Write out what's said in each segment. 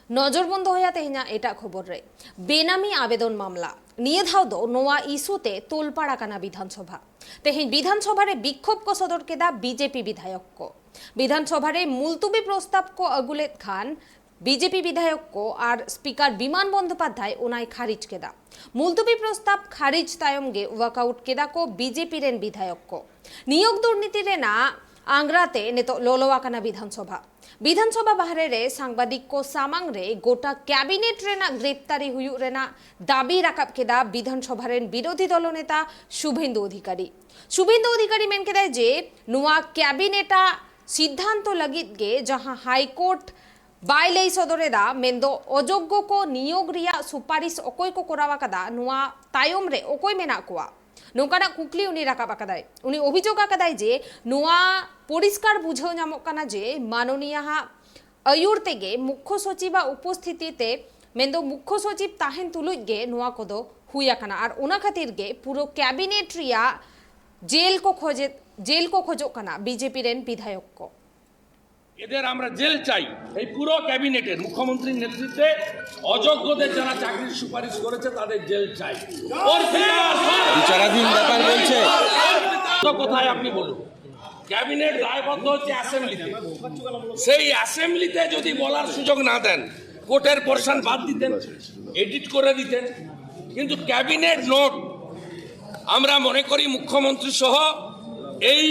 নজরবন্দ হইয়া তেহিনা এটা খবর রে বেনামি আবেদন মামলা নিয়ে ধাও দো নোয়া ইস্যুতে তোলপাড় আকানা বিধানসভা তেহিন বিধানসভারে বিক্ষোভ কো সদর কেদা বিজেপি বিধায়ক কো বিধানসভারে মুলতুবি প্রস্তাব কো আগুলেত খান বিজেপি বিধায়ক কো আর স্পিকার বিমান বন্দ্যোপাধ্যায় ওনাই খারিজ কেদা মুলতুবি প্রস্তাব খারিজ তায়মগে ওয়াকআউট কেদা কো বিজেপি রেন বিধায়ক কো নিয়োগ দুর্নীতি রে না आंग्राते नेतो लोलोवाकाना विधानसभा बाहरे रे सांबादिक को सामांग रे गोटा कैबिनेट रेना ग्रेप्तारी हुयु रेना दाबी राकाब केदा विधानसभा रेन विरोधी दल नेता शुभेंदु अधिकारी मेन केदा जे नुआ कैबिनेटा सिद्धांत लगित गे जहां हाईकोर्ट बायलई सदरेदा मेंदो अयोग्य को नियोग रिया सुपारिश ओकोय को कोरावा कदा नुआ तायम रे ओकोय मेना कोआ नौकाना कुकली उनी राकाब आकादाय उनी अभियोग आकादाय जे नुआ परिष्कार बुझाव नामक काना जे माननीय आयुर तेगे मुख्य सचिव उपस्थितिते मेंदो मुख्य सचिव ताहेन तुलुज गे नुआ कोदो हुया काना और उना खातिर गे पुरो कैबिनेट रिया जेल को खोजो काना बीजेपी रेन विधायक को এদের আমরা জেল চাই এই পুরো ক্যাবিনেটের মুখ্যমন্ত্রীর নেতৃত্বে অযোগ্যদের যারা চাকরির সুপারিশ করেছে তাদের জেল চাই বিচারাধীন ব্যাপার বলছে তো কোথায় আপনি বলুন ক্যাবিনেট দায়বদ্ধ হচ্ছে অ্যাসেম্বলিতে সেই অ্যাসেম্বলিতে যদি বলার সুযোগ না দেন কোর্টের পোরশন বাদ দিতেন এডিট করে দিতেন কিন্তু ক্যাবিনেট নোট আমরা মনে করি মুখ্যমন্ত্রী সহ এই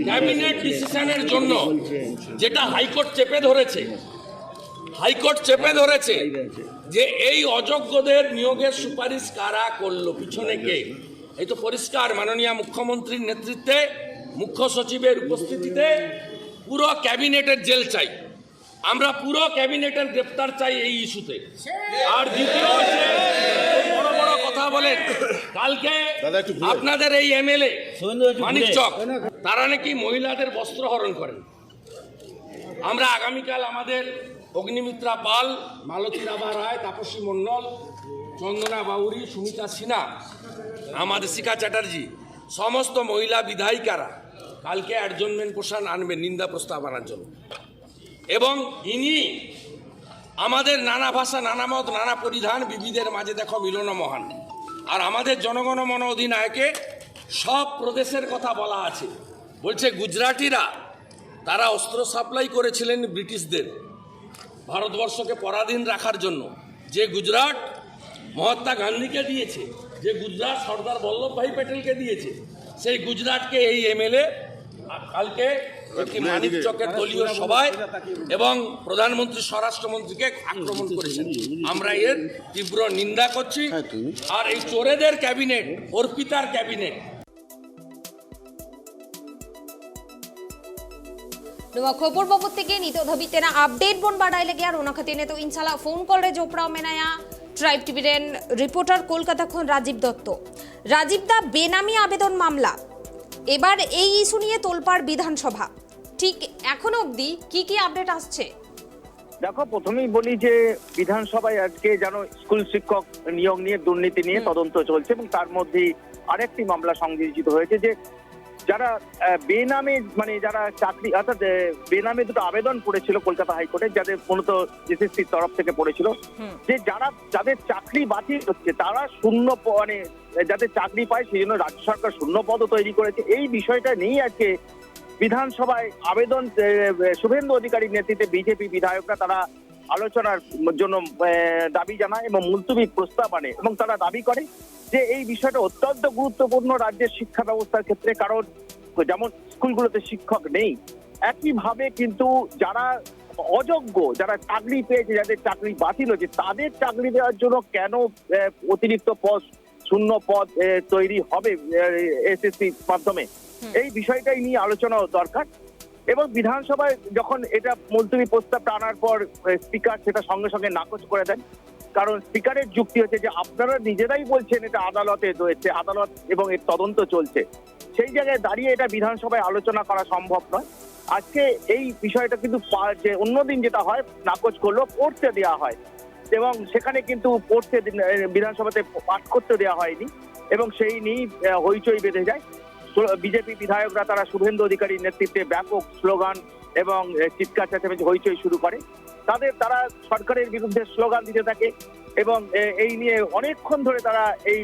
ক্যাবিনেট ডিসিশনের জন্য যেটা হাইকোর্ট চেপে ধরেছে যে এই অযোগ্যদের নিয়োগের সুপারিশ কারা করলো পিছনে কে এই তো পরিষ্কার মাননীয় মুখ্যমন্ত্রীর নেতৃত্বে মুখ্য সচিবের উপস্থিতিতে পুরো ক্যাবিনেটের জেল চাই আমরা পুরো ক্যাবিনেটের গ্রেফতার চাই এই ইস্যুতে আর দ্বিতীয় বড় বড় কথা বলেন কালকে আপনাদের এই এমএলএ মানিক চক তারা নাকি মহিলাদের বস্ত্র হরণ করেন আমরা আগামীকাল আমাদের অগ্নিমিত্রা পাল মালতী রাভা রায় তাপসী মণ্ডল চন্দনা বাউরি সুমিতা সিনহা আমাদের শিখা চ্যাটার্জি সমস্ত মহিলা বিধায়িকারা কালকে অ্যাডজনমেন্ট পোশান আনবেন নিন্দা প্রস্তাব আনার জন্য এবং ইনি আমাদের নানা ভাষা নানা মত নানা পরিধান বিবিধের মাঝে দেখো মিলন মহান আর আমাদের জনগণমন অধিনায়কে সব প্রদেশের কথা বলা আছে বলছে গুজরাটিরা তারা অস্ত্র সাপ্লাই করেছিলেন ব্রিটিশদের ভারতবর্ষকে পরাধীন রাখার জন্য যে গুজরাট মহাত্মা গান্ধীকে দিয়েছে যে গুজরাট সর্দার বল্লভভাই প্যাটেলকে দিয়েছে সেই গুজরাটকে এই এমএলএ কালকে একটি মানিক চকের দলীয় সভায় এবং প্রধানমন্ত্রী স্বরাষ্ট্রমন্ত্রীকে আক্রমণ করেছেন আমরা এর তীব্র নিন্দা করছি আর এই চোরেদের ক্যাবিনেট অর্পিতার ক্যাবিনেট नवा खबर बाबत तेगे नितो धबी तेना अपडेट बोन बाडाई लगे और ओना खातिर ने तो इंशाल्लाह फोन कॉल रे जोपड़ाव मेनाया ट्राइब टीवी रेन रिपोर्टर कोलकाता खन राजीव दा बेनामी आवेदन मामला এবার এই ইস্যু নিয়ে তোলপাড় বিধানসভা ঠিক এখনো অবধি কি আপডেট আসছে দেখো প্রথমেই বলি যে বিধানসভায় আজকে জানো স্কুল শিক্ষক নিয়োগ নিয়ে দুর্নীতি নিয়ে তদন্ত চলছে এবং তার মধ্যে আরেকটি মামলা সংযোজিত হয়েছে যে যারা বেনামে মানে যারা চাকরি অর্থাৎ বেনামে দুটো আবেদন করেছিল কলকাতা হাইকোর্টে যাদের মূলত এসএসসির তরফ থেকে পড়েছিল যে যাদের চাকরি বাতিল হচ্ছে তারা শূন্য মানে যাদের চাকরি পায় সেই জন্য রাজ্য সরকার শূন্য পদও তৈরি করেছে এই বিষয়টা নিয়ে আজকে বিধানসভায় আবেদন শুভেন্দু অধিকারীর নেতৃত্বে বিজেপি বিধায়করা তারা আলোচনার জন্য দাবি জানায় এবং মুলতুবি প্রস্তাব আনে এবং তারা দাবি করে যে এই বিষয়টা অত্যন্ত গুরুত্বপূর্ণ রাজ্যের শিক্ষা ব্যবস্থার ক্ষেত্রে কারণ যেমন স্কুলগুলোতে শিক্ষক নেই একইভাবে কিন্তু যারা অযোগ্য যারা চাকরি পেয়েছে যাদের চাকরি বাতিল হয়েছে তাদের চাকরি দেওয়ার জন্য কেন অতিরিক্ত পদ শূন্য পদ তৈরি হবে এসএসসির মাধ্যমে এই বিষয়টাই নিয়ে আলোচনা দরকার এবং বিধানসভায় যখন এটা মুলতবি প্রস্তাবটা আনার পর স্পিকার সেটা সঙ্গে সঙ্গে নাকচ করে দেন কারণ স্পিকারের যুক্তি হচ্ছে যে আপনারা নিজেরাই বলছেন এটা আদালতে রয়েছে আদালত এবং এর তদন্ত চলছে সেই জায়গায় দাঁড়িয়ে এটা বিধানসভায় আলোচনা করা সম্ভব নয় আজকে এই বিষয়টা কিন্তু যে অন্যদিন যেটা হয় নাকচ করলো পড়তে দেওয়া হয় এবং সেখানে কিন্তু পড়তে বিধানসভাতে পাঠ করতে দেওয়া হয়নি এবং সেই নিয়ে হইচই বেঁধে যায় বিজেপি বিধায়করা তারা শুভেন্দু অধিকারীর নেতৃত্বে ব্যাপক স্লোগান এবং চিৎকার চেঁচামেচি হইচই শুরু করে তারা সরকারের বিরুদ্ধে স্লোগান দিতে থাকে এবং এই নিয়ে অনেকক্ষণ ধরে তারা এই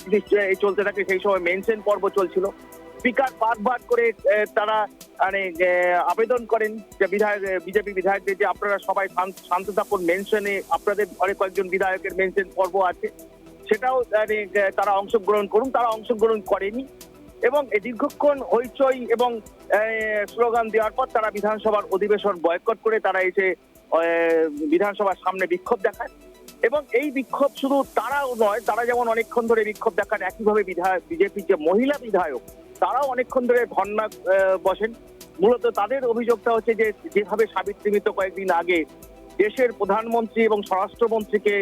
জিনিস চলতে থাকে। সেই সময় মেনশন পর্ব চলছিল। স্পিকার বারবার করে তারা মানে আবেদন করেন যে বিজেপি বিধায়কদের যে আপনারা সবাই শান্ত থাকুন, মেনশনে আপনাদের অনেক কয়েকজন বিধায়কের মেনশন পর্ব আছে, সেটাও তারা অংশগ্রহণ করুন। তারা অংশগ্রহণ করেনি এবং দীর্ঘক্ষণ হইচই এবং স্লোগান দেওয়ার পর তারা বিধানসভার অধিবেশন বয়কট করে তারা এসে বিধানসভার সামনে বিক্ষোভ দেখায়। এবং এই বিক্ষোভ শুধু তারাও নয়, তারা যেমন অনেকক্ষণ ধরে বিক্ষোভ দেখান, একইভাবে বিজেপির যে মহিলা বিধায়ক তারাও অনেকক্ষণ ধরে ধর্ণা বসেন। মূলত তাদের অভিযোগটা হচ্ছে যে যেভাবে সাবিত্রী মিত্র কয়েকদিন আগে দেশের প্রধানমন্ত্রী এবং স্বরাষ্ট্রমন্ত্রীকে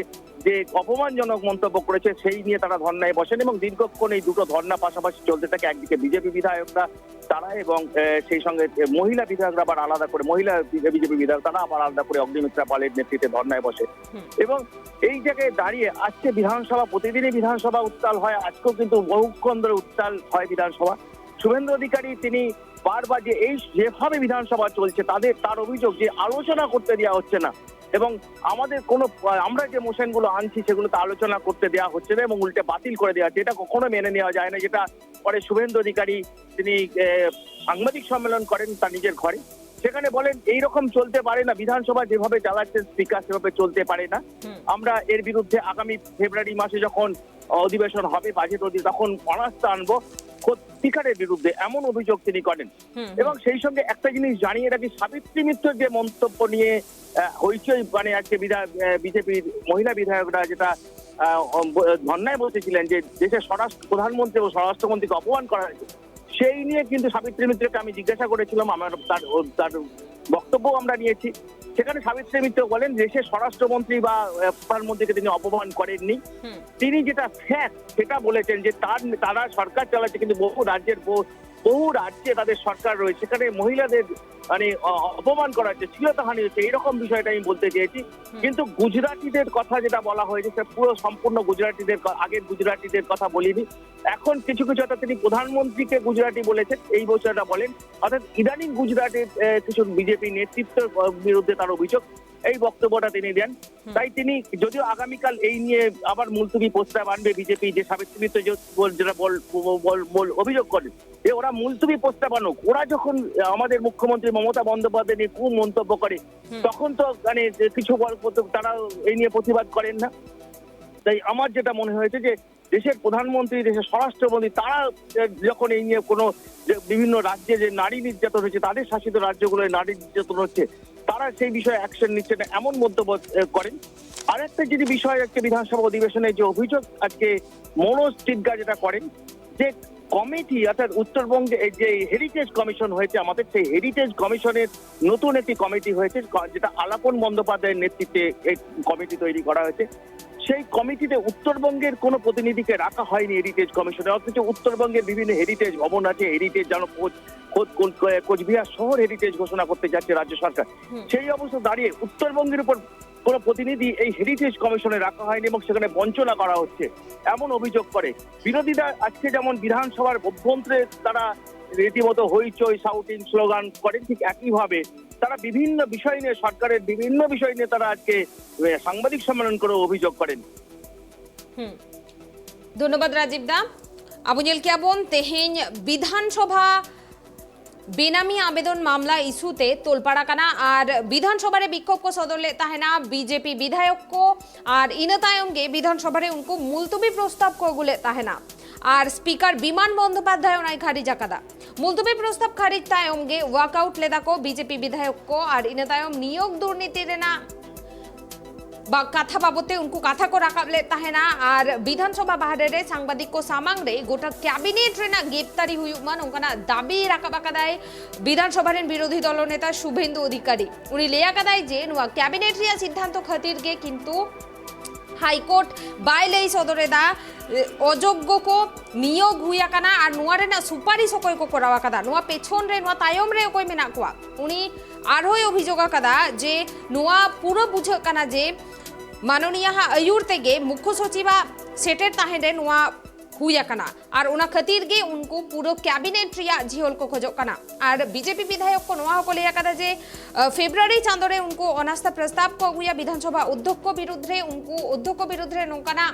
যে অপমানজনক মন্তব্য করেছে সেই নিয়ে তারা ধর্নায় বসেন এবং দীর্ঘক্ষণ এই দুটো ধর্না পাশাপাশি চলতে থাকে। একদিকে বিজেপি বিধায়করা তারা এবং সেই সঙ্গে মহিলা বিধায়করা আবার আলাদা করে, মহিলা বিজেপি বিধায়ক তারা আবার আলাদা করে অগ্নিমিত্রা পালের নেতৃত্বে ধর্নায় বসে। এবং এই জায়গায় দাঁড়িয়ে আজকে বিধানসভা, প্রতিদিনই বিধানসভা উত্তাল হয়, আজকেও কিন্তু বহুক্ষণ ধরে উত্তাল হয় বিধানসভা। শুভেন্দু অধিকারী তিনি বারবার যে এই যেভাবে বিধানসভা চলছে তার অভিযোগ যে আলোচনা করতে দেওয়া হচ্ছে না এবং আমরা যে মোশনগুলো আনছি সেগুলো তো আলোচনা করতে দেওয়া হচ্ছে না এবং উল্টে বাতিল করে দেওয়া হচ্ছে। এটা কখনো মেনে নেওয়া যায় না। যেটা পরে শুভেন্দু অধিকারী তিনি সাংবাদিক সম্মেলন করেন তার নিজের ঘরে, সেখানে বলেন এইরকম চলতে পারে না, বিধানসভা যেভাবে চালাচ্ছেন স্পিকার সেভাবে চলতে পারে না। আমরা এর বিরুদ্ধে আগামী ফেব্রুয়ারি মাসে যখন অধিবেশন হবে বাজেট তখন অনাস্থা আনবো স্পিকারের বিরুদ্ধে, এমন অভিযোগ তিনি করেন। এবং সেই সঙ্গে একটা জিনিস জানিয়ে রাখি, সাবিত্রী মিত্রের যে মন্তব্য নিয়ে হইচই মানে আজকে বিজেপির মহিলা বিধায়করা যেটা ধর্নায় বসেছিলেন যে দেশের প্রধানমন্ত্রী ও স্বরাষ্ট্রমন্ত্রীকে অপমান করা হয়েছে, সেই নিয়ে কিন্তু সাবিত্রী মিত্রকে আমি জিজ্ঞাসা করেছিলাম, তার বক্তব্য আমরা নিয়েছি। সেখানে সাবিত্রী মিত্র বলেন দেশের স্বরাষ্ট্রমন্ত্রী বা প্রধানমন্ত্রীকে তিনি অপমান করেননি। তিনি যেটা ফ্যাক্ট সেটা বলেছেন যে তারা সরকার চালাচ্ছে কিন্তু বহু রাজ্যে তাদের সরকার রয়েছে, সেখানে মহিলাদের মানে অপমান করা হচ্ছে, শ্লীলতাহানি হচ্ছে, এইরকম বিষয়টা আমি বলতে চেয়েছি। কিন্তু গুজরাটিদের কথা যেটা বলা হয়েছে সে পুরো সম্পূর্ণ আগের গুজরাটিদের কথা বলিনি। এখন কিছু অর্থাৎ তিনি প্রধানমন্ত্রীকে গুজরাটি বলেছেন এই বিষয়টা বলেন, অর্থাৎ ইদানিং গুজরাটের কিছু বিজেপি নেতৃত্বের বিরুদ্ধে তার অভিযোগ, এই বক্তব্যটা তিনি দেন। তাই তিনি যদিও আগামীকাল এই নিয়ে আবার মুলতবি প্রস্তাব আনবে বিজেপি, যে সাবিত্রী মিত্র যেটা অভিযোগ করেন যে ওরা মুলতবি প্রস্তাব আনুক, ওরা যখন আমাদের মুখ্যমন্ত্রী মমতা বন্দ্যোপাধ্যায় নিয়ে খুব মন্তব্য করে তখন তো মানে কিছু তারা এই নিয়ে প্রতিবাদ করেন না। তাই আমার যেটা মনে হয়েছে যে দেশের প্রধানমন্ত্রী, দেশের স্বরাষ্ট্রমন্ত্রী তারা যখন এই নিয়ে কোনো বিভিন্ন রাজ্যে যে নারী নির্যাতন হচ্ছে, তাদের শাসিত রাজ্যগুলোয় নারী নির্যাতন হচ্ছে, তারা সেই বিষয়ে অ্যাকশন নিচ্ছে না, এমন মন্তব্য করেন। আর একটা যদি বিষয় আজকে বিধানসভা অধিবেশনে যে অভিযোগ আজকে মনোজ টিগ্গা যেটা করেন যে কমিটি অর্থাৎ উত্তরবঙ্গে যে হেরিটেজ কমিশন হয়েছে আমাদের, সেই হেরিটেজ কমিশনের নতুন একটি কমিটি হয়েছে যেটা আলাপন বন্দ্যোপাধ্যায়ের নেতৃত্বে এই কমিটি তৈরি করা হয়েছে। সেই কমিটিতে উত্তরবঙ্গের কোনো প্রতিনিধিকে রাখা হয়নি হেরিটেজ কমিশনে, অথচ উত্তরবঙ্গের বিভিন্ন হেরিটেজ ভবন আছে, হেরিটেজ যেন কোচবিহার শহর হেরিটেজ ঘোষণা করতে যাচ্ছে রাজ্য সরকার। সেই অবস্থা দাঁড়িয়ে উত্তরবঙ্গের উপর কোনো প্রতিনিধি এই হেরিটেজ কমিশনে রাখা হয়নি এবং সেখানে বঞ্চনা করা হচ্ছে এমন অভিযোগ করে বিরোধীরা। আজকে যেমন বিধানসভার অভ্যন্তরে তারা রীতিমতো হইচই শাউটিং স্লোগান করেন, ঠিক একইভাবে তারা বিভিন্ন বিষয় নিয়ে সরকারের বিভিন্ন বিষয় নিয়ে তারা আজকে সাংবাদিক সম্মেলন করে অভিযোগ করেন। ধন্যবাদ রাজীব দা। আবু ᱧᱮᱞ ᱠᱮᱜᱼᱟ ᱵᱚᱱ ᱛᱮᱦᱮᱧ ᱵᱤᱫᱷᱟᱱᱥᱚᱵᱷᱟ बेनामी आवेदन मामला इस्यूते तोलपाड़ा कना और विधानसभा रे विक्षोभ को सदर ले ताहेना बीजेपी विधायक को और इना तायम गे विधानसभा रे उनको मुलतबी प्रस्ताव को गुले ताहेना और स्पीकर विमान बंदोपाध्याय उनाई खारिज आकादा मुलतबी प्रस्ताव खारिज तायम गे वॉकआउट लेदा को बीजेपी विधायक को और इना तायम नियोग दुर्नीति रेना कथा बाबते उनको कथा को राकाबले ताहेना और विधानसभा बाहरे रे सांबादिक को सामांग रे गोटा कैबिनेट रेना ग्रेप्तारी हुयुमान उनकाना दाबी राकाबाकादाय विधानसभा रे विरोधी दल नेता शुभेंदु अधिकारी उनी लेयाकादाय जे नुआ कैबिनेट रिया सिद्धांत खातिर गे किंतु हाईकोर्ट बायले सदरेदा अयोग्य को नियोग हुयाकाना और नुआ रेना सुपारिश अकय को करावाकादा नुआ पेछन रे नुआ तायम रे अकय मेना कोआ उनी आरोय अभियोग आकादा जे नुआ पूरा बुझाकाना जे माननीय आयुर तेगे मुख्य सचिव सेटेर ताहेन रे नुआ हुई अकना और उना खातिर गे उनको पूरा कैबिनेट रिया झियोल को खोजो कना और बीजेपी विधायक को नोआ को लिया कदा जे फेब्रुआरी चांदो रे उनको अनास्था प्रस्ताव को अगुया विधानसभा अध्यक्ष को विरुद्ध रे उनको अध्यक्ष को विरुद्ध रे नोकाना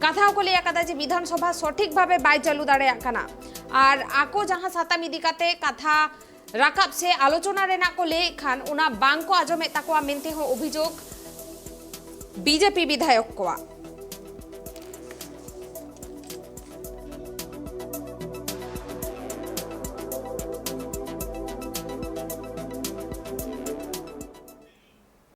कथा को लिया कदा जे विधानसभा सठिक भावे बाय चालू दाड़े कना और आको जहां साताम इदी काते कथा राकाब से आलोचना रेना को ले खान उना बांग को आजमे ताकोआ मेनते हो अभियोग बीजेपी विधायक कोआ।